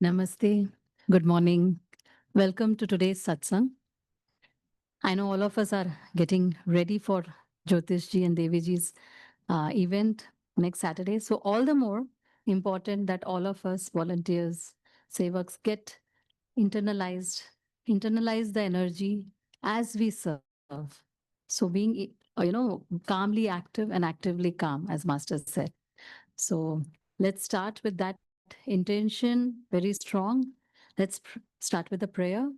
Namaste. Good morning. Welcome to today's Satsang. I know all of us are getting ready for Jyotishji and Deviji's event next Saturday. So, all the more important that all of us volunteers, sevaks get internalized, internalize the energy as we serve. So, being, calmly active and actively calm, as Master said. So, let's start with that intention, very strong. Start with a prayer.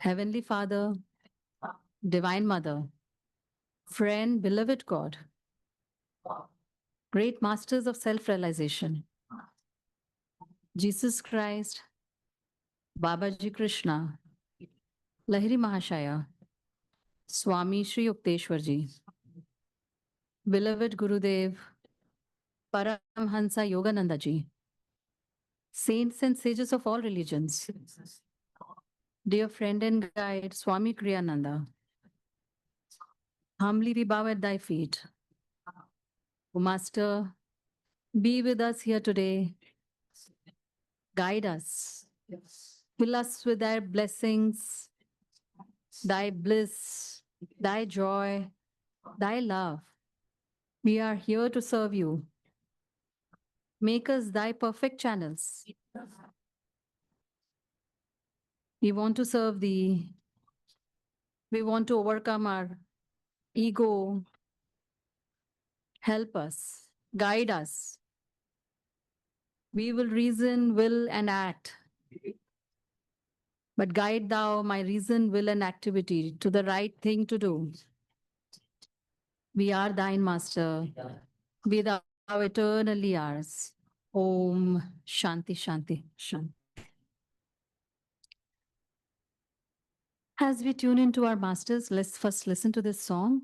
Heavenly Father, Divine Mother, friend, beloved God, great masters of self realization, Jesus Christ, Babaji Krishna, Lahiri Mahashaya, Swami Sri Yukteswarji, beloved Gurudev, Paramhansa Yogananda ji, saints and sages of all religions, dear friend and guide, Swami Kriyananda, humbly we bow at thy feet. O Master, be with us here today. Guide us. Fill us with thy blessings, thy bliss, thy joy, thy love. We are here to serve you. Make us thy perfect channels. We want to serve thee. We want to overcome our ego. Help us, guide us. We will reason, will, and act. But guide thou my reason, will, and activity to the right thing to do. We are thine, Master. Be thou eternally ours. Om Shanti Shanti Shanti. As we tune into our masters, let's first listen to this song.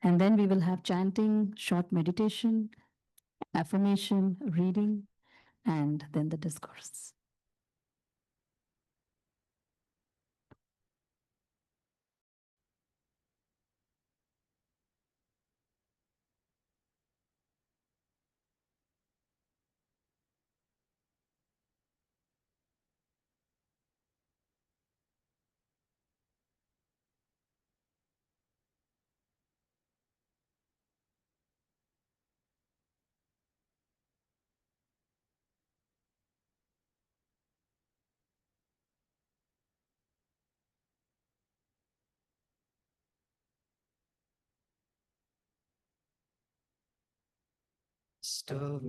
And then we will have chanting, short meditation, affirmation, reading, and then the discourse. Still,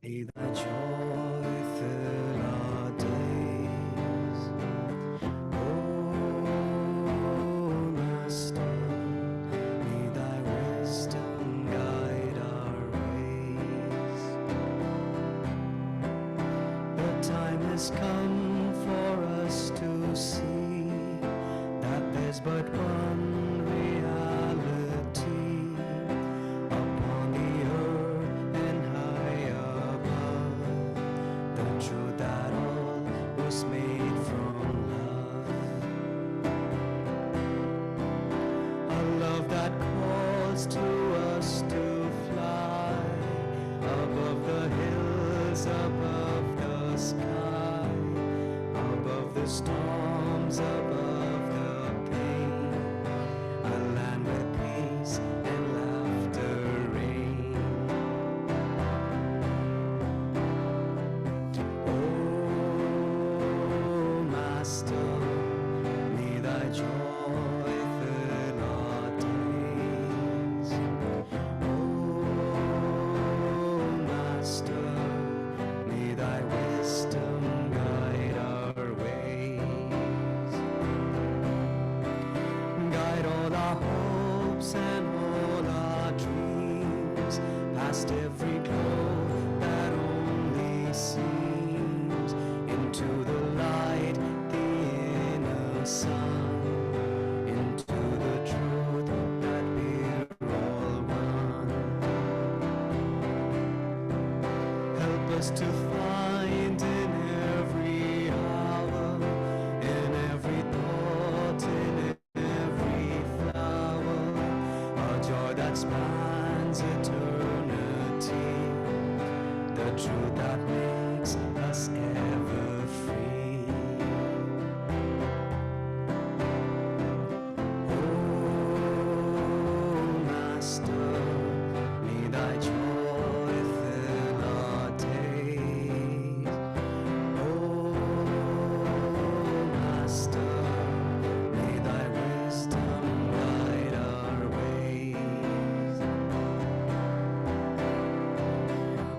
be thy joy fill our days. Oh, Master, may thy wisdom guide our ways. The time has come for us to see that there's but one reality upon the earth and high above. The truth that all was made from love. A love that calls to us to fly above the hills, above the sky, above the storms, above the pain. A land where peace and laughter reign. Oh, Master, may thy joy fill our days. Oh, Master, may thy wisdom guide our ways. Guide all our hopes and all our dreams, past every glow that only seems, into the light, the inner sun, into the truth that we're all one. Help us to find in every hour, in every thought, in every flower, a joy that spans eternity, the truth that makes us ever free. Oh, Master, may thy joy fill our days. Oh, Master, may thy wisdom guide our ways.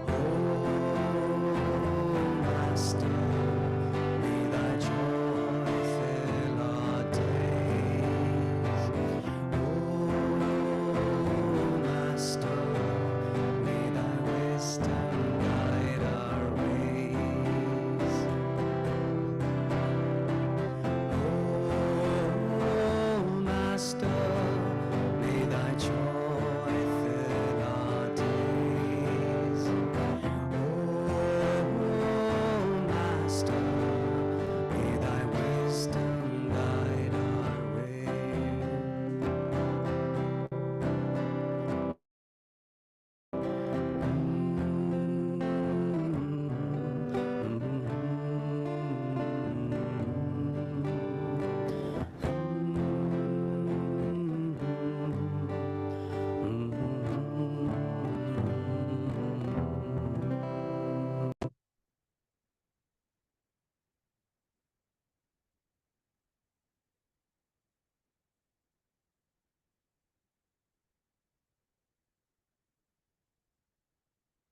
Oh, Master, may thy joy fill our days. Oh, Master, may thy wisdom guide our ways. Oh, Master, may thy joy fill our days. Oh, Master, may thy wisdom guide our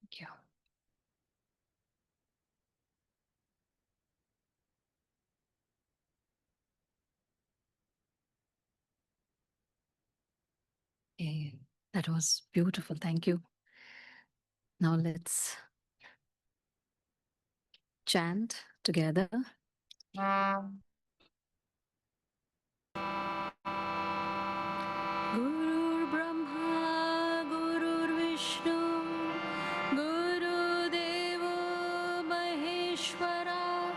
Thank you. Okay, that was beautiful. Thank you. Now let's chant together. Gurur Brahma, Gurur Vishnu, Guru Devo Maheshwara,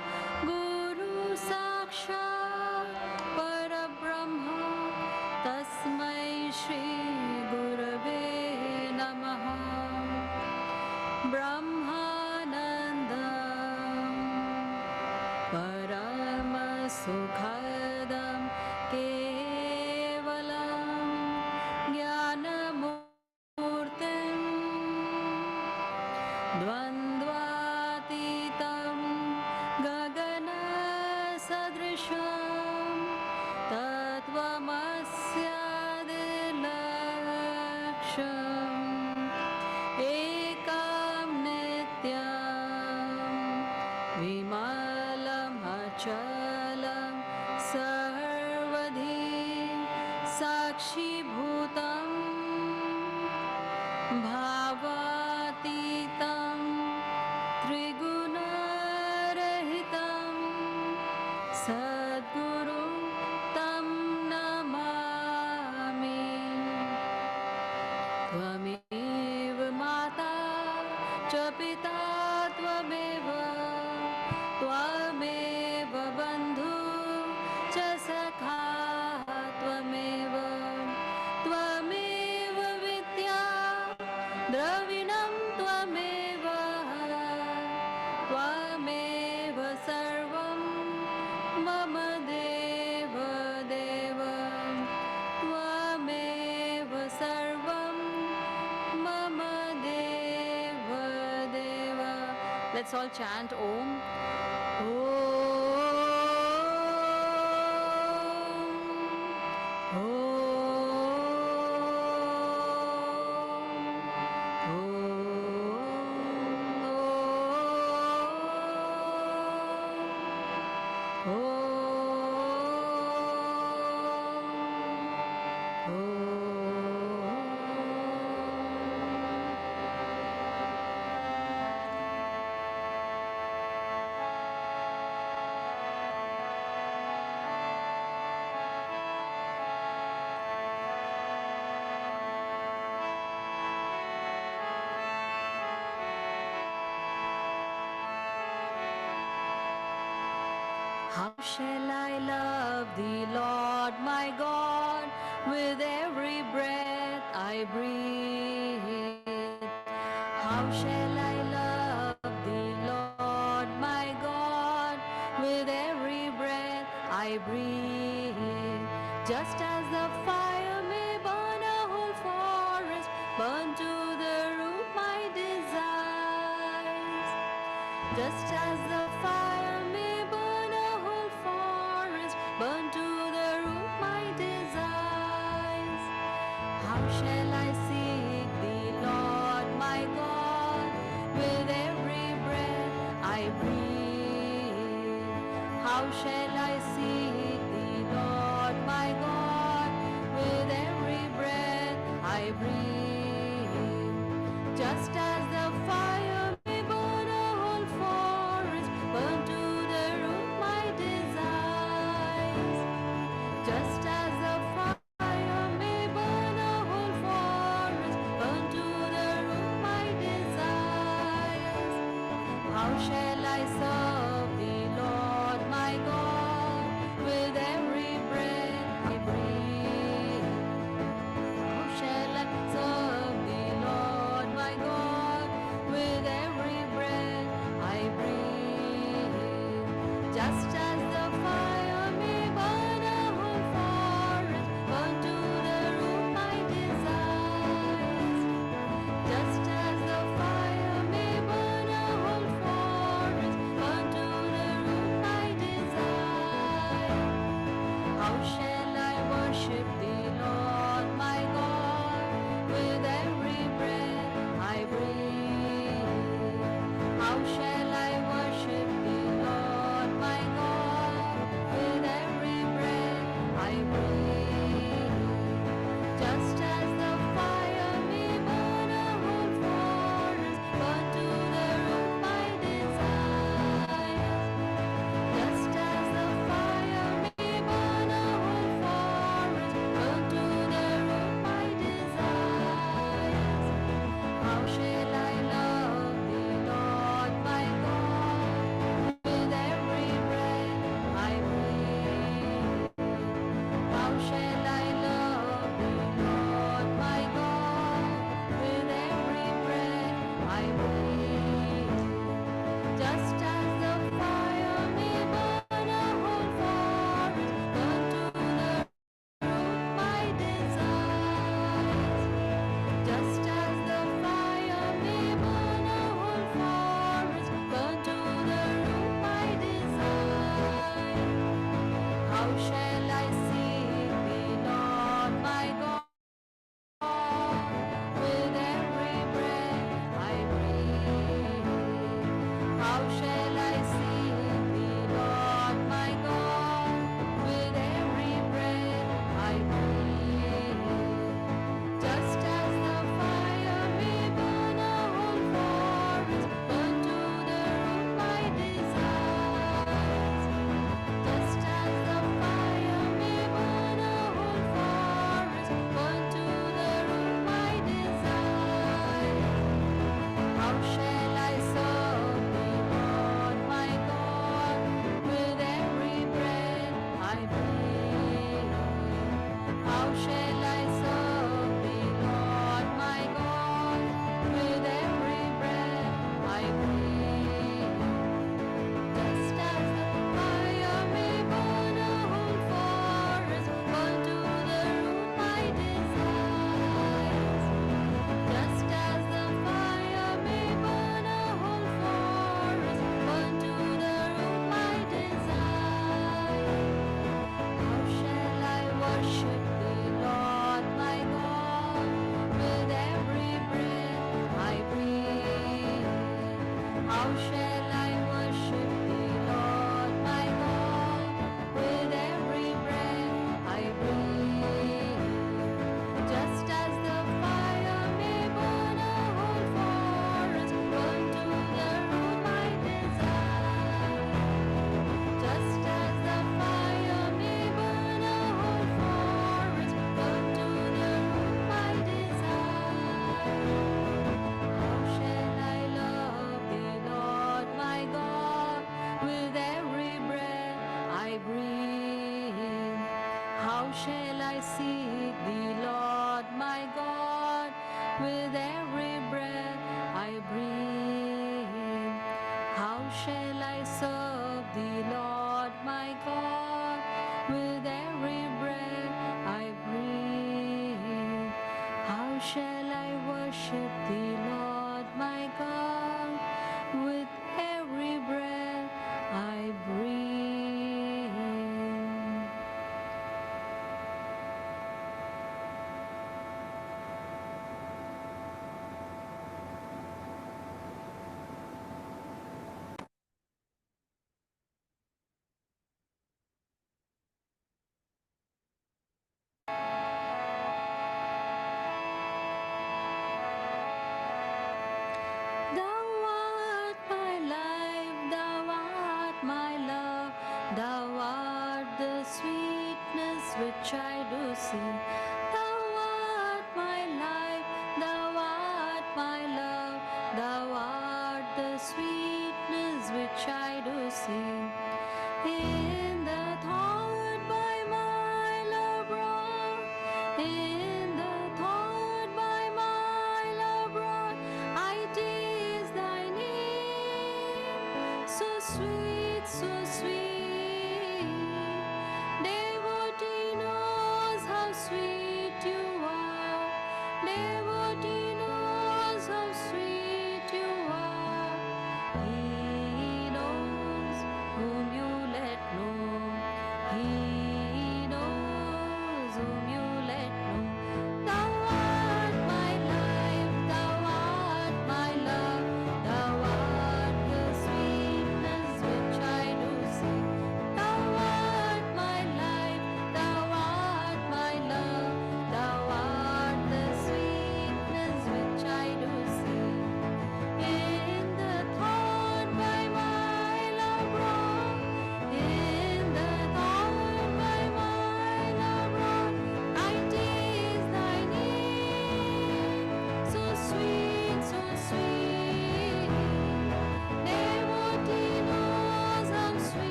Guru Sakshat Parabrahma, Tasmai Shri Gurave Namaha. Brahmanandam Paramasukhadam Kevalam Jnanamurtim Dvandvatitam Gagana Sadrisham Tattvamasya Ekam Nityam Vimalam Achalam Sarvadhi Sakshi Bhutam Bhavatitam Trigunarahitam Sadguru Tam Namami Tvameva Mata cha Pita Tvameva Tvameva Bandhu cha Sakha Tvameva Tvameva Vidya Dravinam Tvameva Tvameva Sarvam Mama Deva Deva Tvameva Sarvam Mama Deva Deva. Let's all chant Om. Om. How shall I love thee, Lord my God, with every breath I breathe? How shall I love How shall I seek thee, Lord my God, with every breath I breathe? How shall I seek thee, Lord my God, with every breath I breathe? Just as the fire may burn a whole forest, burn to the root my desires. Just as the fire may burn a whole forest, burn to the root my desires. How shall I serve thee, Lord my God, with every breath I breathe? How shall I serve thee, Lord my God, with every breath I breathe? Just as the fire may burn a whole forest, burn to the root my desires. Just as the fire may burn a whole forest, burn to the root my desire. How shall I worship thee, Lord my God, with every breath I breathe? How shall I worship thee, Lord my God, with every breath I breathe? Just as the fire may burn a whole forest, burn to the root my desires. Just as the fire may burn a whole forest, burn to the root my desires. How shall I love thee, Lord my God, with every breath I breathe? How shall I love thee, Lord my God, with every breath I breathe? Just as the fire may burn a whole forest, burn to the root my desires. Just as the fire may burn a whole forest, burn to the root my desires. How shall I seek thee, Lord my God, with every breath I breathe? How shall I seek thee, Lord my God, with every breath I breathe? Just as the fire may burn a whole forest, burn to the root my desires. Just as the fire may burn a whole forest, burn to the root my desires. How shall I serve thee, Lord my God, with every breath I breathe? How shall I serve thee, Lord my God, with every breath I breathe? Just as the fire may burn a whole forest, burn to the root my desires. Just as the fire may burn a whole forest, burn to the root my desires. How shall I worship thee, Lord my God, with every breath I breathe? How shall I worship thee, Lord my God, with every breath I breathe? Just as the fire may burn a whole forest, burn to the root my desire. Just as the fire may burn a whole forest, burn to the root my desire. How shall I love thee, Lord my God, with every breath I breathe? How shall I seek thee, Lord my God, with every breath I breathe? How shall I serve thee, Lord my God, with every breath I breathe? How shall I worship thee, Lord my God, with every breath I breathe?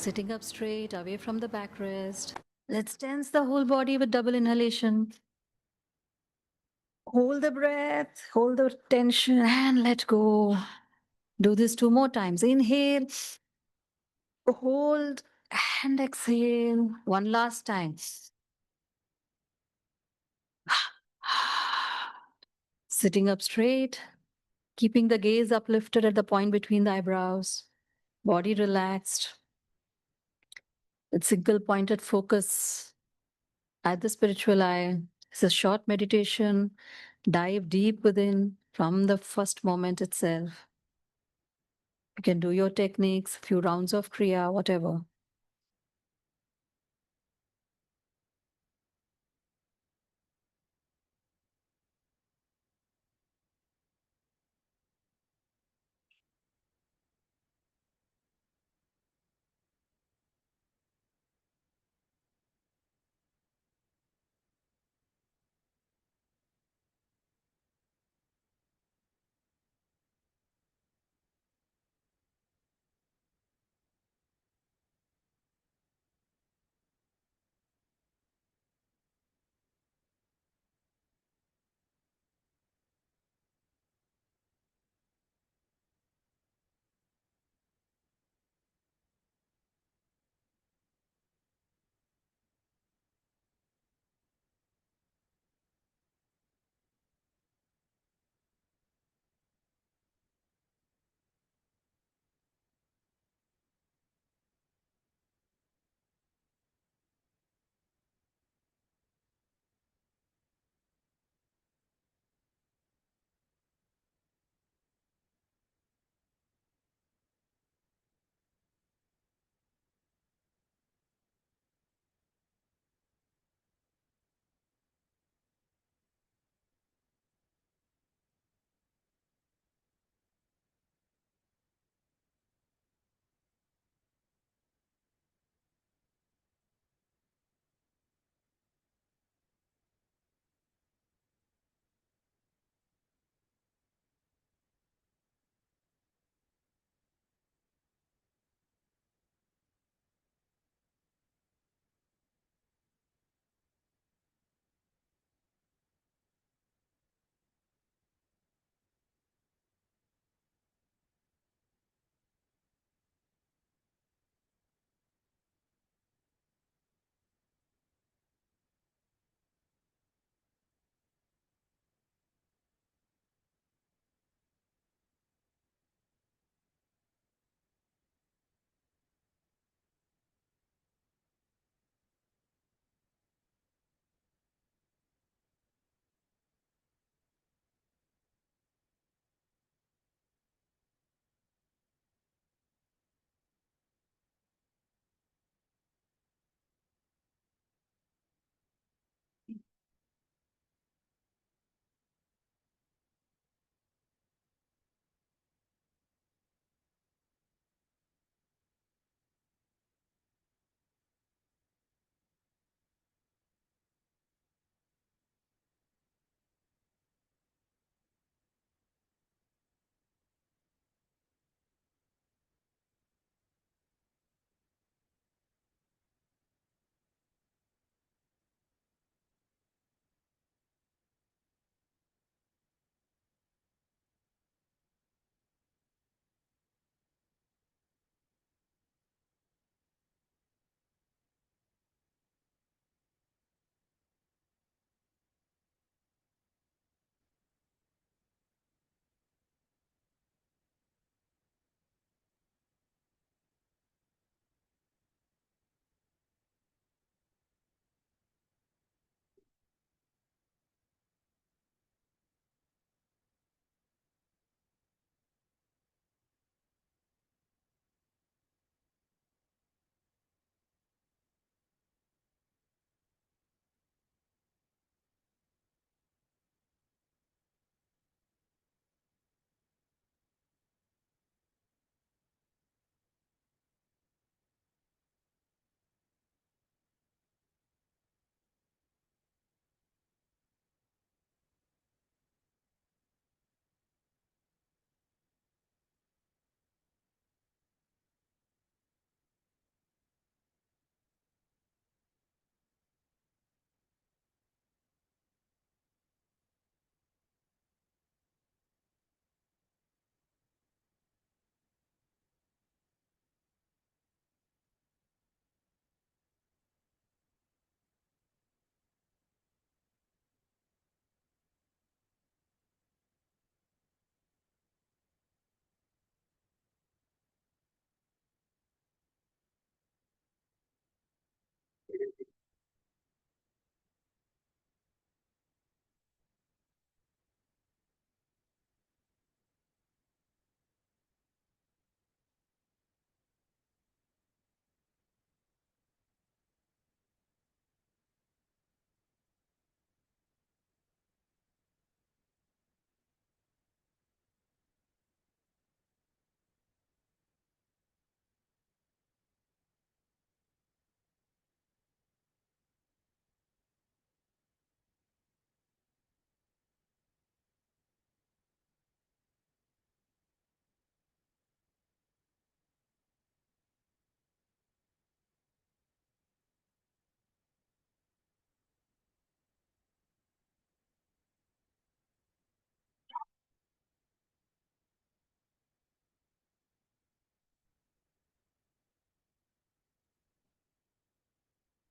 Sitting up straight, away from the backrest. Let's tense the whole body with double inhalation. Hold the breath, hold the tension, and let go. Do this 2 more times. Inhale, hold, and exhale. One last time. Sitting up straight, keeping the gaze uplifted at the point between the eyebrows, body relaxed, with single pointed focus at the spiritual eye. It's a short meditation. Dive deep within from the first moment itself. You can do your techniques, few rounds of Kriya, whatever.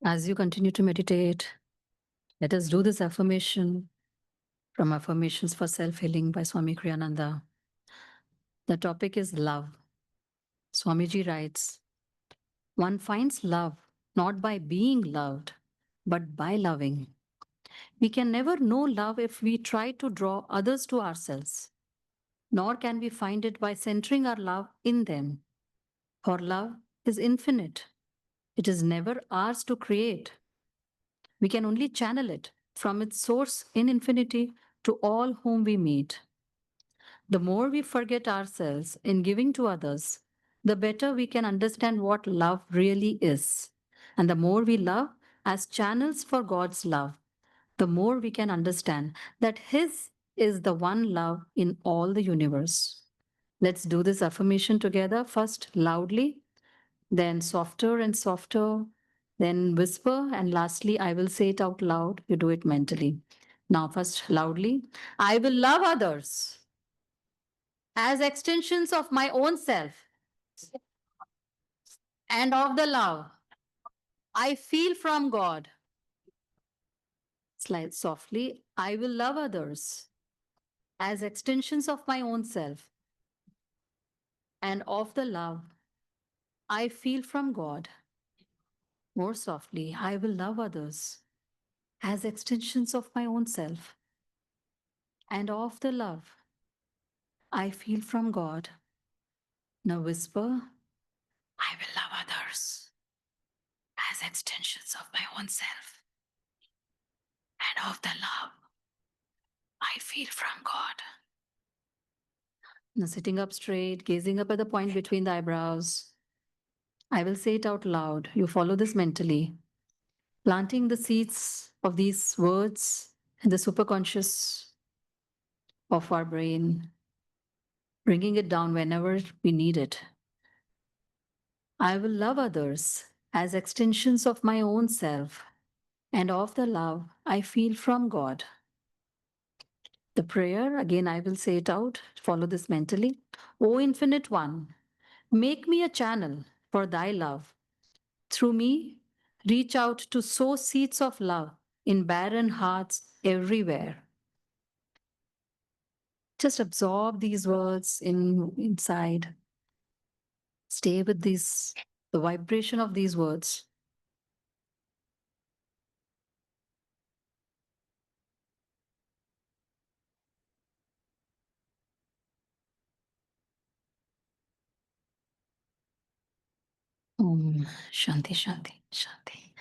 As you continue to meditate, let us do this affirmation from Affirmations for Self Healing by Swami Kriyananda. The topic is love. Swamiji writes, one finds love not by being loved, but by loving. We can never know love if we try to draw others to ourselves, nor can we find it by centering our love in them. For love is infinite, it is never ours to create. We can only channel it from its source in infinity to all whom we meet. The more we forget ourselves in giving to others, the better we can understand what love really is. And the more we love as channels for God's love, the more we can understand that His is the one love in all the universe. Let's do this affirmation together, first loudly, then softer and softer, then whisper, and lastly, I will say it out loud. You do it mentally. Now, first loudly, I will love others as extensions of my own self and of the love I feel from God. Slide softly, I will love others as extensions of my own self and of the love I feel from God. More softly, I will love others as extensions of my own self and of the love I feel from God. Now whisper, I will love others as extensions of my own self and of the love I feel from God. Now sitting up straight, gazing up at the point between the eyebrows. I will say it out loud. You follow this mentally, planting the seeds of these words in the superconscious of our brain, bringing it down whenever we need it. I will love others as extensions of my own self and of the love I feel from God. The prayer, again, I will say it out, follow this mentally. O Infinite One, make me a channel for thy love. Through me, reach out to sow seeds of love in barren hearts everywhere. Just absorb these words inside. Stay with the vibration of these words. Om Shanti Shanti Shanti.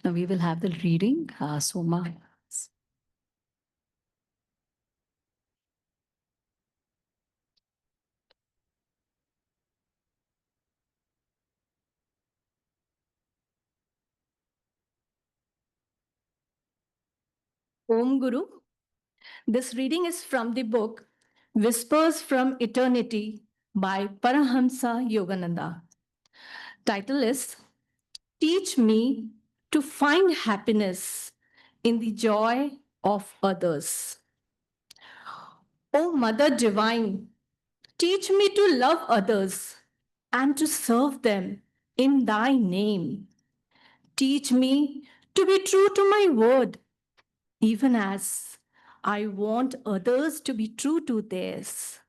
Now we will have the reading. Soma. Om Guru. This reading is from the book Whispers from Eternity by Parahamsa Yogananda. Title is Teach Me to Find Happiness in the Joy of Others. O Mother Divine, teach me to love others and to serve them in thy name. Teach me to be true to my word, even as I want others to be true to theirs.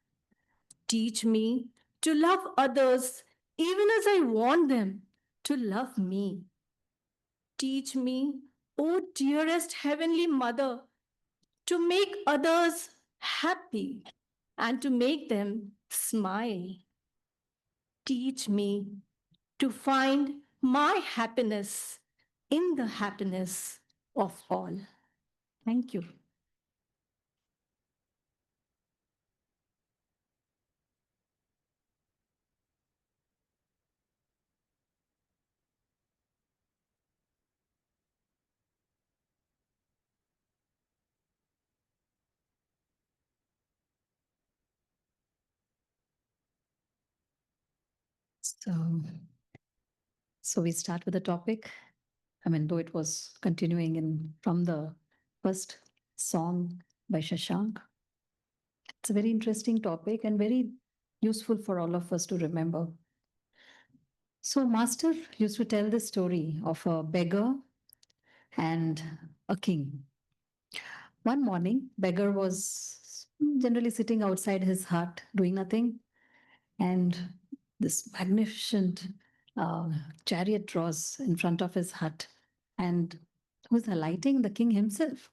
Teach me to love others even as I want them to love me. Teach me, O dearest Heavenly Mother, to make others happy and to make them smile. Teach me to find my happiness in the happiness of all. Thank you. So, so we start with the topic. I mean, though it was continuing in from the first song by Shashank, it's a very interesting topic and very useful for all of us to remember. So, Master used to tell the story of a beggar and a king. One morning, beggar was generally sitting outside his hut doing nothing, and this magnificent uh, chariot draws in front of his hut. And who's alighting? The king himself.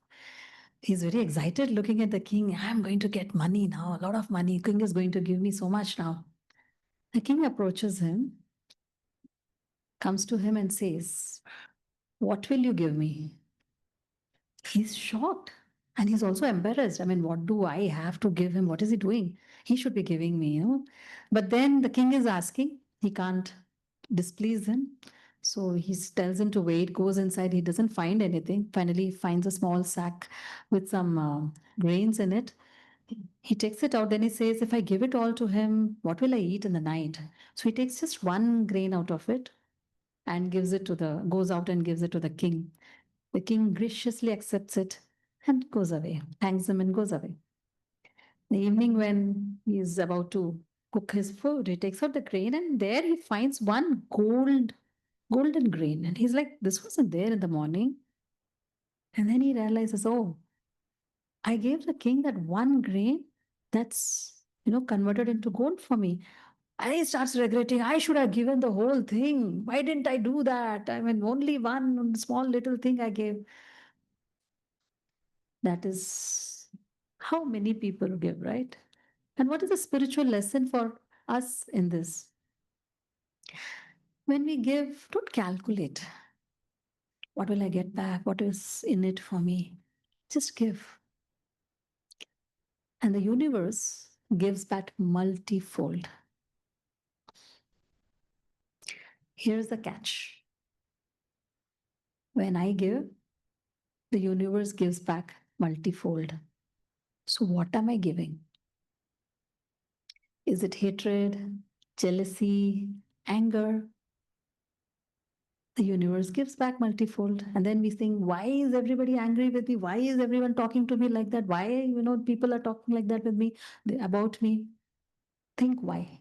He's very excited looking at the king. I'm going to get money now, a lot of money. King is going to give me so much now. The king approaches him, comes to him, and says, "What will you give me?" He's shocked and he's also embarrassed. I mean, what do I have to give him? What is he doing? He should be giving me, you know. But then the king is asking, he can't displease him. So he tells him to wait, goes inside. He doesn't find anything. Finally, he finds a small sack with some grains in it. He takes it out. Then he says, if I give it all to him, what will I eat in the night? So he takes just one grain out of it and goes out and gives it to the king. The king graciously accepts it and goes away, thanks him and goes away. The evening, when he is about to cook his food, he takes out the grain and there he finds one golden grain. And he's like, this wasn't there in the morning. And then he realizes, oh, I gave the king that one grain that's, converted into gold for me. And he starts regretting, I should have given the whole thing. Why didn't I do that? I mean, only one small little thing I gave. That is how many people give, right? And what is the spiritual lesson for us in this? When we give, don't calculate what will I get back, what is in it for me. Just give. And the universe gives back multifold. Here's the catch: when I give, the universe gives back multifold. So, what am I giving? Is it hatred, jealousy, anger? The universe gives back multifold. And then we think, why is everybody angry with me? Why is everyone talking to me like that? Why, people are talking like that with me, about me? Think why.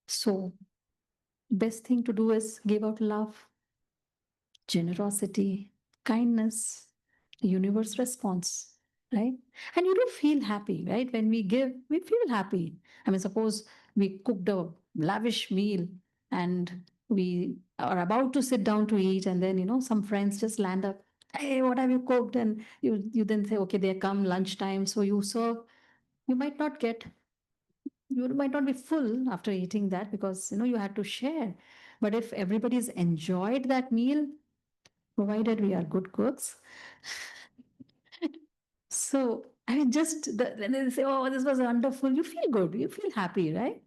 So, best thing to do is give out love, generosity, kindness. The universe responds, right? And you do feel happy, right? When we give, we feel happy. I mean, suppose we cooked a lavish meal and we are about to sit down to eat, and then, some friends just land up, hey, what have you cooked? And you then say, okay, they come lunchtime. So you serve, you might not get, you might not be full after eating that because, you had to share. But if everybody's enjoyed that meal, provided we are good cooks. So, I mean, when they say, oh, this was wonderful, you feel good, you feel happy, right?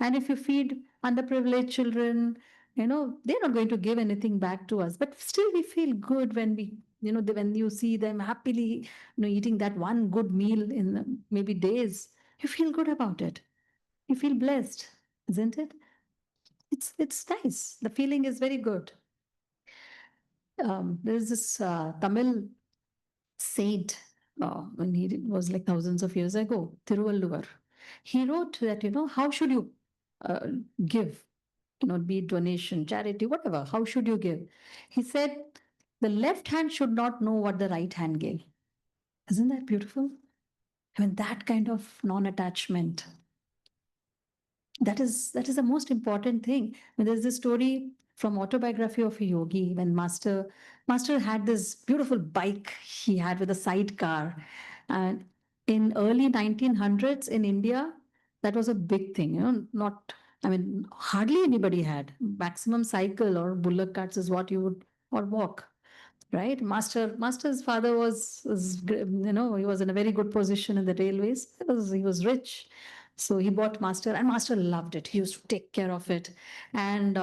And if you feed underprivileged children, they're not going to give anything back to us, but still we feel good when when you see them happily, eating that one good meal in maybe days, you feel good about it. You feel blessed, isn't it? It's nice. The feeling is very good. There's this Tamil saint, when he was like thousands of years ago, Thiruvalluvar. He wrote that, how should you uh, give, be it donation, charity, whatever, how should you give? He said, the left hand should not know what the right hand gave. Isn't that beautiful? I mean, that kind of non-attachment. That is the most important thing. I mean, there's this story from autobiography of a yogi when master had this beautiful bike he had with a sidecar, and in early 1900s in India, that was a big thing. Not, I mean, hardly anybody had. Maximum cycle or bullock carts is what you would, or walk, right? Master's father he was in a very good position in the railways. He was rich, so he bought Master, and Master loved it. He used to take care of it. And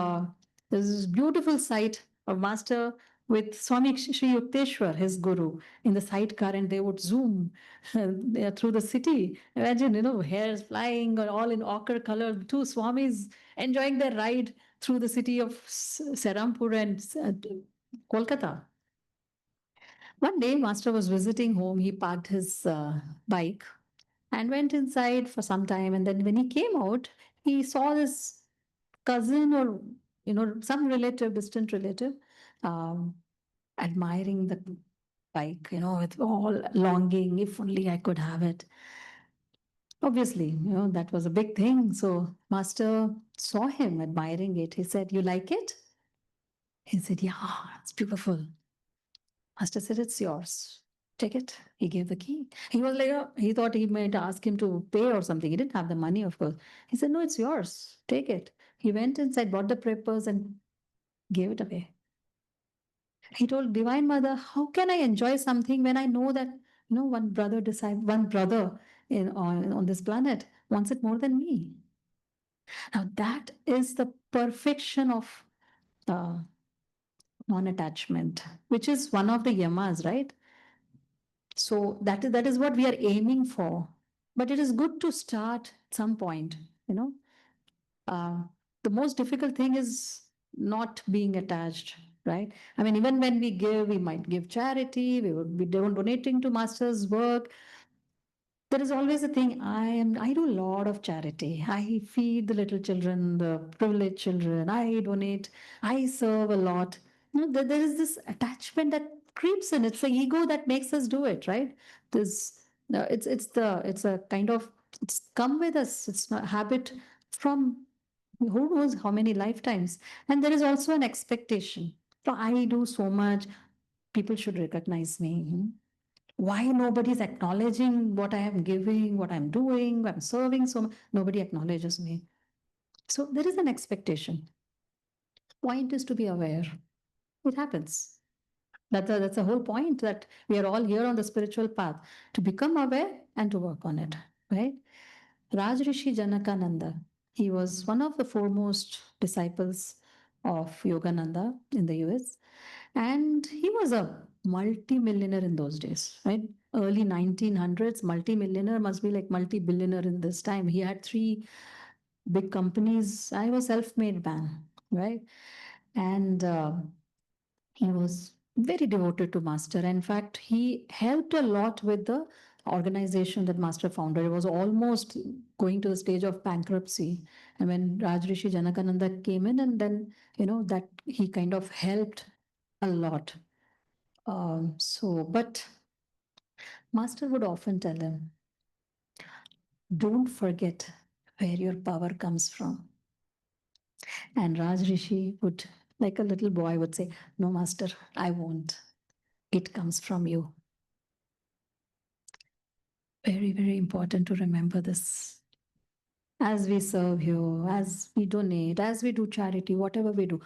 there's this beautiful sight of Master with Swami Sri Yukteswar, his guru, in the sidecar, and they would zoom through the city. Imagine, hairs flying, or all in ochre color. Two Swamis enjoying their ride through the city of Serampur and Kolkata. One day, Master was visiting home. He parked his bike and went inside for some time. And then when he came out, he saw this cousin or some relative, distant relative, um, admiring the bike, with all longing, if only I could have it. Obviously, that was a big thing. So master saw him admiring it. He said, "You like it?" He said, "Yeah, it's beautiful." Master said, "It's yours. Take it." He gave the key. He was like, he thought he might ask him to pay or something. He didn't have the money, of course. He said, "No, it's yours. Take it." He went inside, bought the papers, and gave it away. He told Divine Mother, "How can I enjoy something when I know that one brother decide one brother on this planet wants it more than me?" Now that is the perfection of uh, non-attachment, which is one of the yamas, right? So that is what we are aiming for. But it is good to start at some point. You know, uh, the most difficult thing is not being attached, right? I mean, even when we give, we might give charity, we would be donating to master's work. There is always a thing. I do a lot of charity. I feed the little children, the privileged children. I donate. I serve a lot. There is this attachment that creeps in. It's the ego that makes us do it, right? This it's a kind of, it's come with us. It's a habit from who knows how many lifetimes. And there is also an expectation. So I do so much. People should recognize me. Why nobody's acknowledging what I am giving, what I'm doing, I'm serving, so nobody acknowledges me. So there is an expectation. Point is to be aware. It happens. That's the whole point, that we are all here on the spiritual path to become aware and to work on it, right? Rajrishi Janakananda, he was one of the foremost disciples of Yogananda in the US. And he was a multi-millionaire in those days, right? Early 1900s, multi-millionaire must be like multi-billionaire in this time. He had three big companies. I was self-made man, right? And he was very devoted to Master. In fact, he helped a lot with the organization that Master founded. It was almost going to the stage of bankruptcy. And when Rajrishi Janakananda came in, and then, that he kind of helped a lot. But Master would often tell him, don't forget where your power comes from. And Raj Rishi would, like a little boy, would say, no, Master, I won't. It comes from you. Very, very important to remember this. As we serve you, as we donate, as we do charity, whatever we do,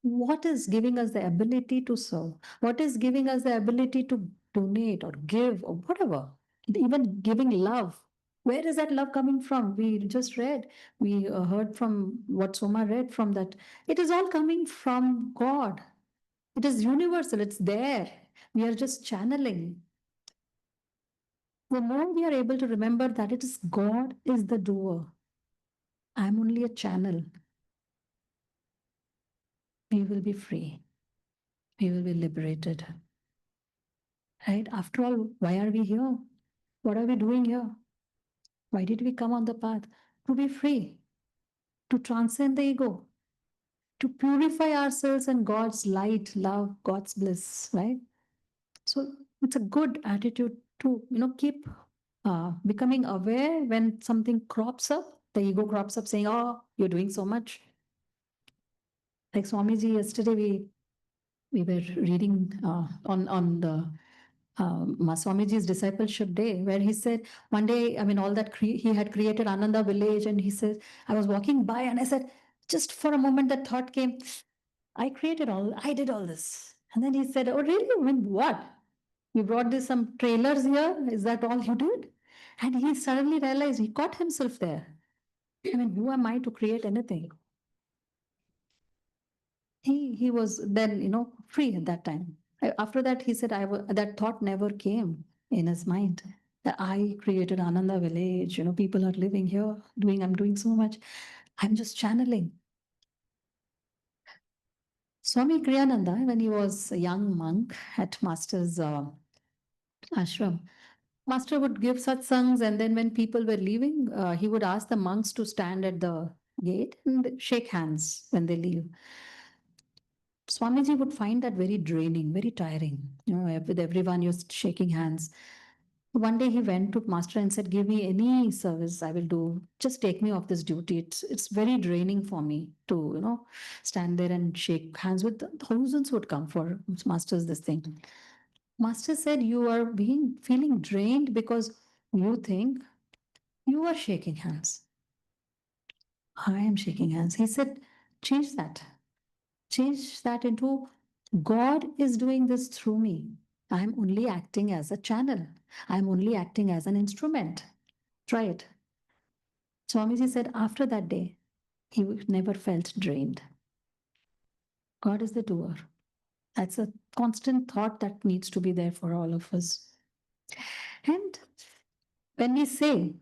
what is giving us the ability to serve? What is giving us the ability to donate or give or whatever? Even giving love. Where is that love coming from? We just read, we heard from what Soma read from that. It is all coming from God. It is universal, it's there. We are just channeling. The more we are able to remember that it is God is the doer, I'm only a channel, we will be free. We will be liberated. Right? After all, why are we here? What are we doing here? Why did we come on the path? To be free, to transcend the ego, to purify ourselves in God's light, love, God's bliss, right? So it's a good attitude to, keep becoming aware when something crops up, the ego crops up saying, oh, you're doing so much. Like Swamiji, yesterday we were reading on the Swamiji's discipleship day, where he said one day, I mean, all that he had created Ananda village, and he says, I was walking by and I said, just for a moment, that thought came, I did all this. And then he said, oh, really? I mean, what? You brought this some trailers here? Is that all you did? And he suddenly realized he caught himself there. I mean, who am I to create anything? He was then, free at that time. After that, he said, that thought never came in his mind that I created Ananda village. People are living here, I'm doing so much. I'm just channeling. Swami Kriyananda, when he was a young monk at Master's ashram, Master would give satsangs, and then when people were leaving, he would ask the monks to stand at the gate and shake hands when they leave. Swamiji would find that very draining, very tiring. With everyone, you're shaking hands. One day he went to master and said, "Give me any service I will do. Just take me off this duty. It's very draining for me to stand there and shake hands with thousands would come for masters this thing." Master said, "You are being feeling drained because you think you are shaking hands. I am shaking hands." He said, "Change that. Change that into God is doing this through me. I'm only acting as a channel. I'm only acting as an instrument. Try it." Swamiji said after that day, he never felt drained. God is the doer. That's a constant thought that needs to be there for all of us. And when we say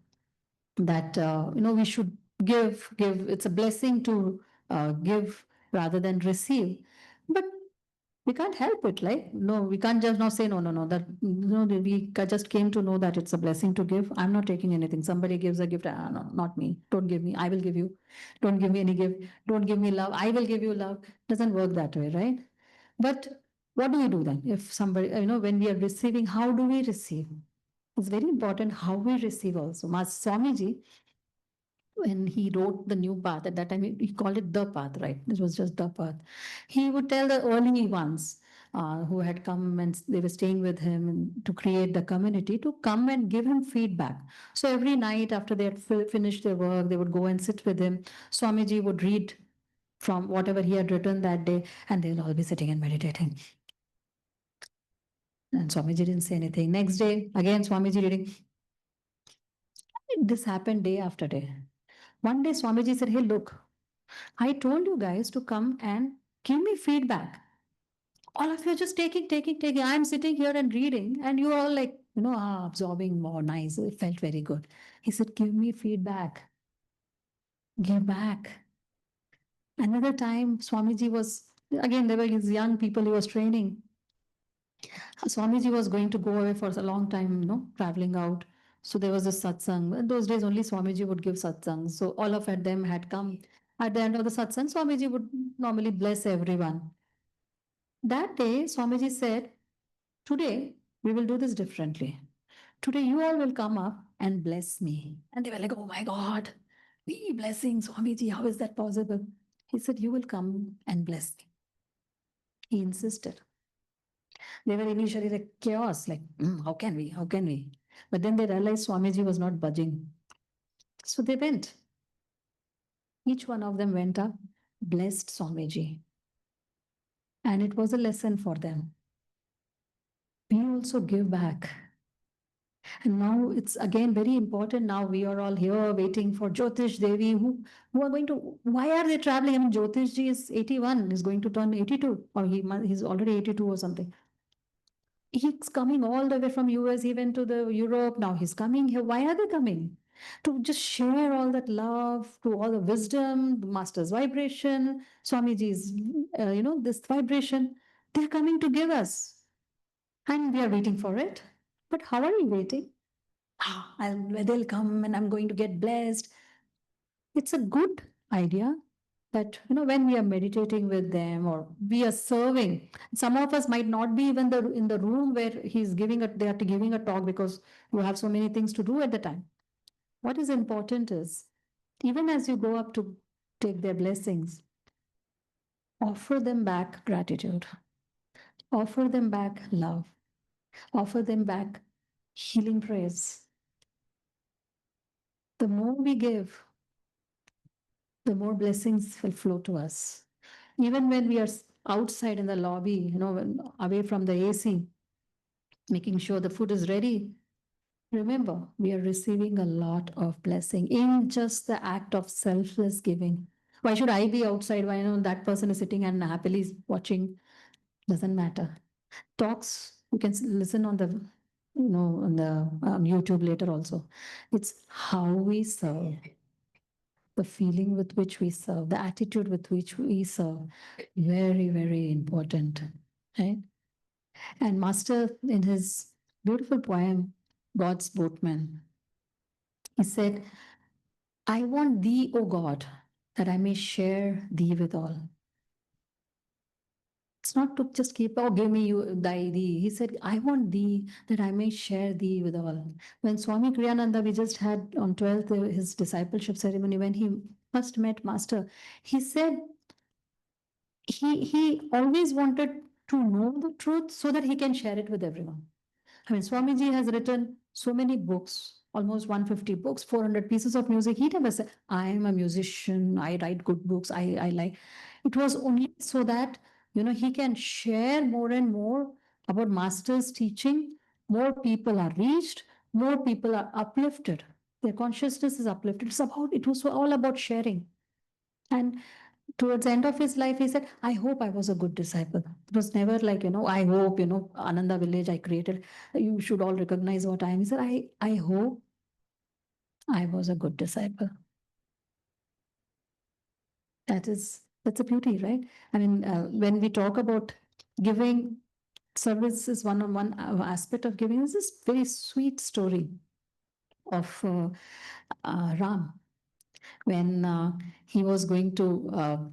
that we should give, it's a blessing to give rather than receive, but we can't help it, like no, we can't just now say no, no, no, that we just came to know that it's a blessing to give. I'm not taking anything. Somebody gives a gift, no, not me. Don't give me, I will give you. Don't give me any gift. Don't give me love, I will give you love. Doesn't work that way, right? But what do we do then if somebody, when we are receiving, how do we receive? It's very important how we receive also. Mas Swamiji, when he wrote the new path, at that time he called it the path, right? This was just the path. He would tell the early ones who had come and they were staying with him and to create the community to come and give him feedback. So every night after they had finished their work, they would go and sit with him. Swamiji would read from whatever he had written that day, and they'll all be sitting and meditating. And Swamiji didn't say anything. Next day, again, Swamiji reading. This happened day after day. One day, Swamiji said, "Hey, look, I told you guys to come and give me feedback. All of you are just taking, taking, taking. I'm sitting here and reading, and you're all like, absorbing more. Nice. It felt very good." He said, "Give me feedback. Give back." Another time, Swamiji was, again, there were these young people he was training. Swamiji was going to go away for a long time, traveling out. So there was a satsang. In those days, only Swamiji would give satsang. So all of them had come. At the end of the satsang, Swamiji would normally bless everyone. That day, Swamiji said, "Today, we will do this differently. Today, you all will come up and bless me." And they were like, "Oh my God, me blessing Swamiji, how is that possible?" He said, "You will come and bless me." He insisted. They were initially like chaos, like, How can we? How can we?" But then they realized Swamiji was not budging. So they went. Each one of them went up, blessed Swamiji. And it was a lesson for them. We also give back. And now it's again very important. Now we are all here waiting for Jyotish Devi, who are going to, why are they traveling? I mean, Jyotish ji is 81, is going to turn 82, or he's already 82 or something. He's coming all the way from US, he went to the Europe, now he's coming here. Why are they coming? To just share all that love, to all the wisdom, the master's vibration, Swamiji's, this vibration. They're coming to give us. And we are waiting for it. But how are we waiting? They'll come and I'm going to get blessed. It's a good idea that when we are meditating with them or we are serving, some of us might not be even in the room where they are giving a talk because you have so many things to do at the time. What is important is even as you go up to take their blessings, offer them back gratitude, offer them back love, offer them back healing praise. The more we give, the more blessings will flow to us. Even when we are outside in the lobby, away from the AC, making sure the food is ready, remember, we are receiving a lot of blessing in just the act of selfless giving. Why should I be outside? Why that person is sitting and happily watching? Doesn't matter. Talks, you can listen on the, on the YouTube later also. It's how we serve, the feeling with which we serve, the attitude with which we serve. Very, very important. Right? And Master, in his beautiful poem, God's Boatman, he said, "I want thee, O God, that I may share thee with all. It's not to just keep, oh, give me you thy thee. He said, I want thee that I may share thee with all. When Swami Kriyananda, we just had on 12th his discipleship ceremony, when he first met Master, he said he always wanted to know the truth so that he can share it with everyone. I mean, Swamiji has written so many books, almost 150 books, 400 pieces of music. He never said, I am a musician, I write good books, I like. It was only so that, he can share more and more about Master's teaching. More people are reached, more people are uplifted. Their consciousness is uplifted. It was all about sharing. And towards the end of his life, he said, I hope I was a good disciple. It was never like, I hope, Ananda village I created, you should all recognize what I am. He said, I hope I was a good disciple. That's a beauty, right? I mean, when we talk about giving, service is one aspect of giving. There's this very sweet story of Ram when he was going to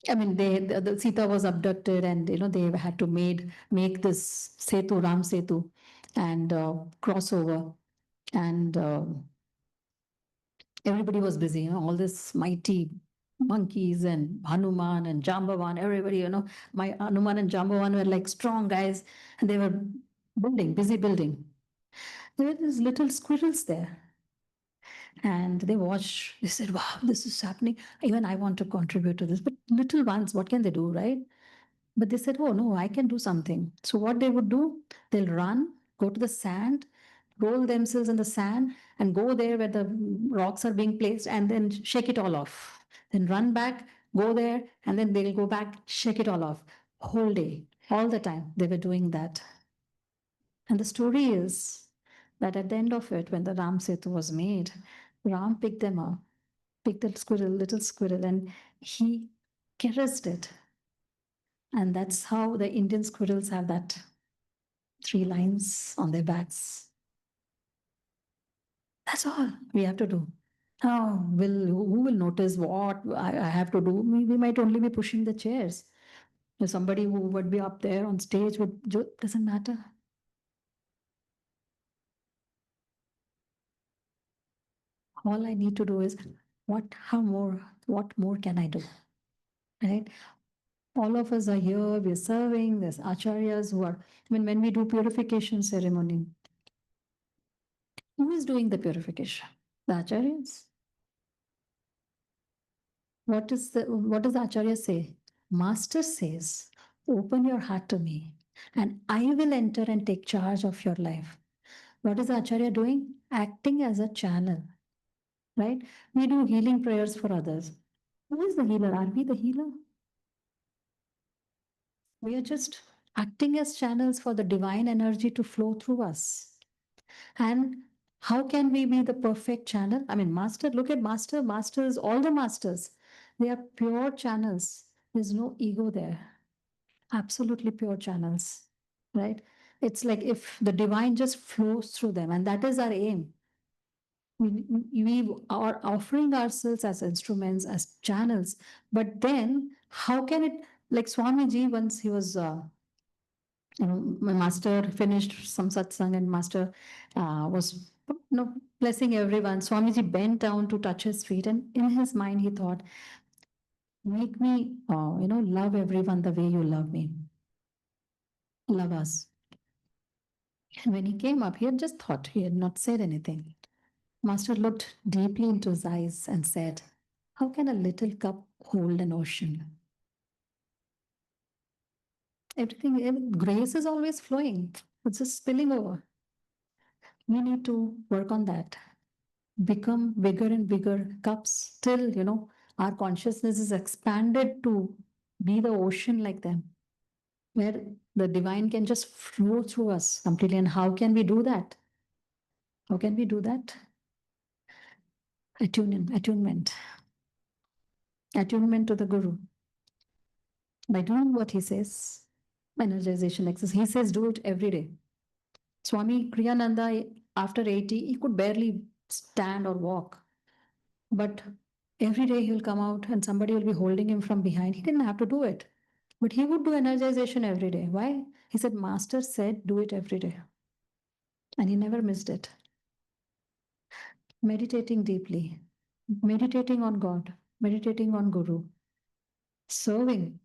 I mean, the Sita was abducted, and they had to make this Setu, Ram Setu, and cross over, and everybody was busy. All this mighty monkeys and Hanuman and Jambavan, everybody. My Hanuman and Jambavan were like strong guys, and they were busy building. There were these little squirrels there, and they watched. They said, "Wow, this is happening. Even I want to contribute to this." But little ones, what can they do, right? But they said, oh no, I can do something. So what they would do, they'll run, go to the sand, roll themselves in the sand, and go there where the rocks are being placed, and then shake it all off. Then run back, go there, and then they'll go back, shake it all off. Whole day, all the time, they were doing that. And the story is that at the end of it, when the Ram Setu was made, Ram picked them up, picked the squirrel, little squirrel, and he caressed it. And that's how the Indian squirrels have that 3 lines on their backs. That's all we have to do. Oh, who will notice what I have to do? We might only be pushing the chairs. If somebody who would be up there on stage doesn't matter. All I need to do is what more can I do? Right? All of us are here, we're serving, there's acharyas who are, when we do purification ceremony, who is doing the purification? The acharyas. What does the Acharya say? Master says, open your heart to me, and I will enter and take charge of your life. What is the Acharya doing? Acting as a channel, right? We do healing prayers for others. Who is the healer? Are we the healer? We are just acting as channels for the divine energy to flow through us. And how can we be the perfect channel? I mean, master, look at masters, all the masters. They are pure channels. There's no ego there. Absolutely pure channels, right? It's like if the divine just flows through them, and that is our aim. We are offering ourselves as instruments, as channels, but then how can it, like Swamiji, once he was, my master finished some satsang, and master was, blessing everyone. Swamiji bent down to touch his feet, and in his mind he thought, make me, love everyone the way you love me. Love us. And when he came up, he had just thought, he had not said anything. Master looked deeply into his eyes and said, how can a little cup hold an ocean? Grace is always flowing. It's just spilling over. We need to work on that. Become bigger and bigger cups till, our consciousness is expanded to be the ocean like them, where the divine can just flow through us completely. And how can we do that? How can we do that? Attunement to the Guru. By doing what he says, energization exercise, he says do it every day. Swami Kriyananda, after 80, he could barely stand or walk. But Every day he'll come out and somebody will be holding him from behind. He didn't have to do it, but he would do energization every day. Why? He said, Master said, do it every day. And he never missed it. Meditating deeply, meditating on God, meditating on Guru, serving,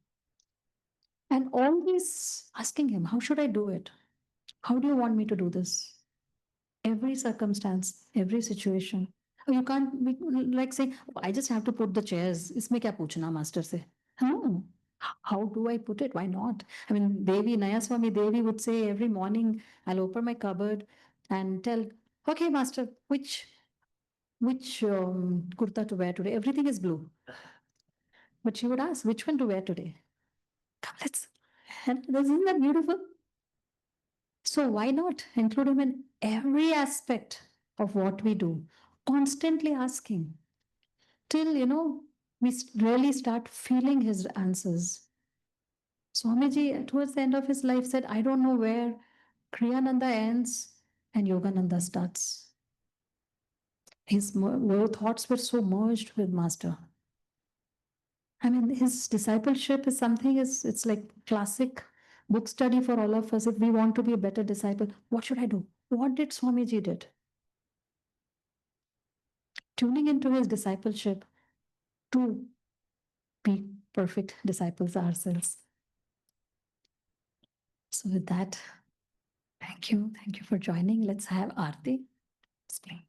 and always asking him, how should I do it? How do you want me to do this? Every circumstance, every situation. You can't be like say, "Oh, I just have to put the chairs. इसमें क्या पूछना master से? No. How do I put it? Why not? I mean, Devi, Nayaswami Devi would say every morning, I'll open my cupboard and tell, okay, master, which kurta to wear today? Everything is blue. But she would ask, which one to wear today? Come, let's. And isn't that beautiful? So why not include him in every aspect of what we do? Constantly asking till, we really start feeling his answers. Swamiji, towards the end of his life, said, I don't know where Kriyananda ends and Yogananda starts. His thoughts were so merged with Master. I mean, his discipleship is something, it's like classic book study for all of us. If we want to be a better disciple, what should I do? What did Swamiji did? Tuning into his discipleship to be perfect disciples ourselves. So with that, thank you. Thank you for joining. Let's have Aarti explain.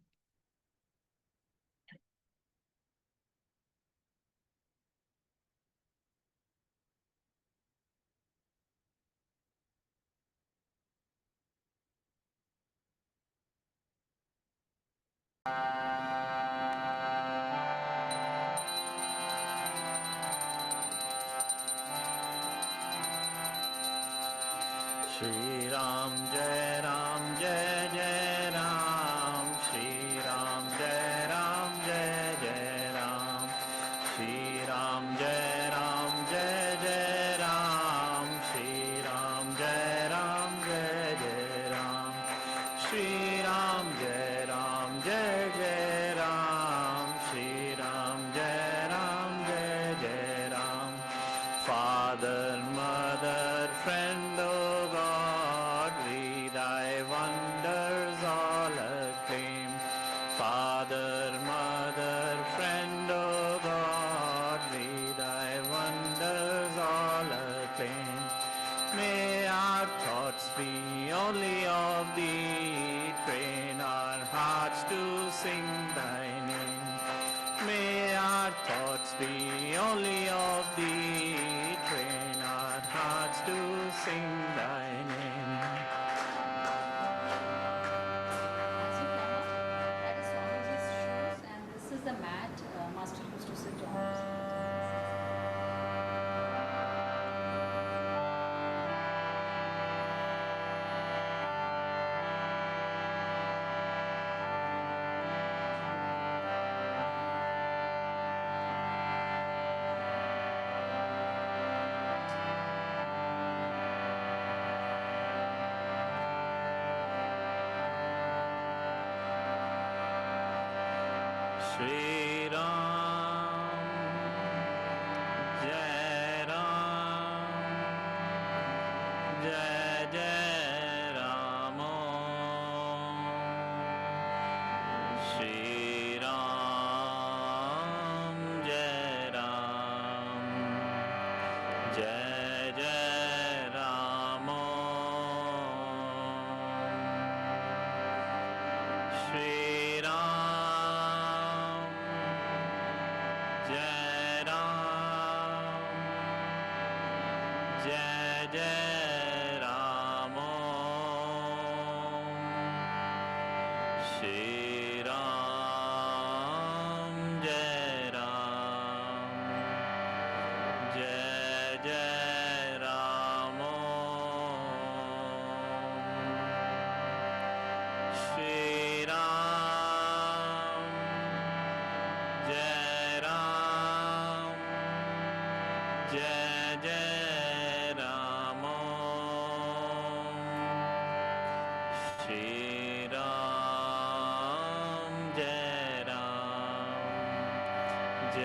Shri Ram Jai Ram Jai Jai Ram Shri Ram Jai Ram Jai Jai Ram Shri Ram Jai Ram Jai Jai Ram Shri Ram Jai Ram Jai Jai Ram Shri Ram Jai Ram Jai Jai Ram Shri Ram Jai Ram Jai Jai Ram Father, mother, friend, O God, we thy wonders all acclaim. Father, mother, friend, O God, we thy wonders all acclaim. May our thoughts be only of thee, train our hearts to sing thy name. May our thoughts be only of thee, train our hearts to sing thy name. That is Swamiji's shoes, and this is the mat Master used to sit on. Shri Ram, Jai Ram, Jai Jai Ram. Shri Ram, Jai Ram, Jai Jai Ram. Shri Ram, Jai Ram, Jai Jai Ram. Shri Ram, Jai Ram, Jai Jai Ram. Shri Ram, Jai Ram, Jai Jai Ram. Shri Ram, Jai Ram, Jai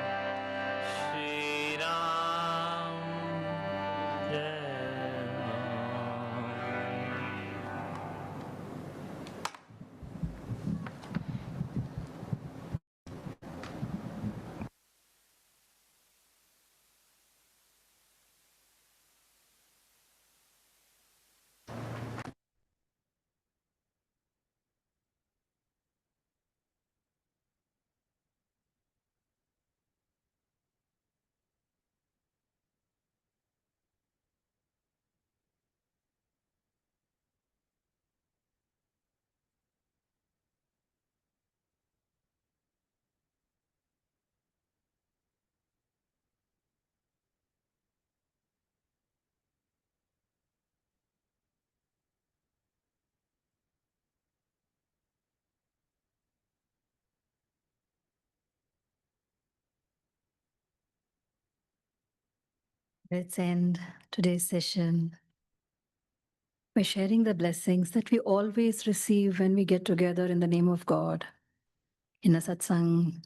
Let's end today's session by sharing the blessings that we always receive when we get together in the name of God in a satsang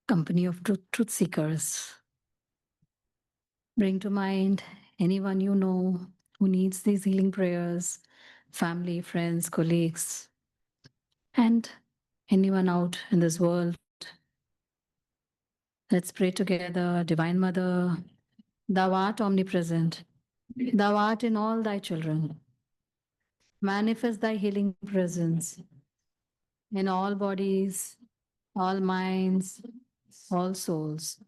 company of truth seekers. Bring to mind anyone you know who needs these healing prayers, family, friends, colleagues, and anyone out in this world. Let's pray together. Divine Mother, thou art omnipresent, thou art in all thy children. Manifest thy healing presence in all bodies, all minds, all souls.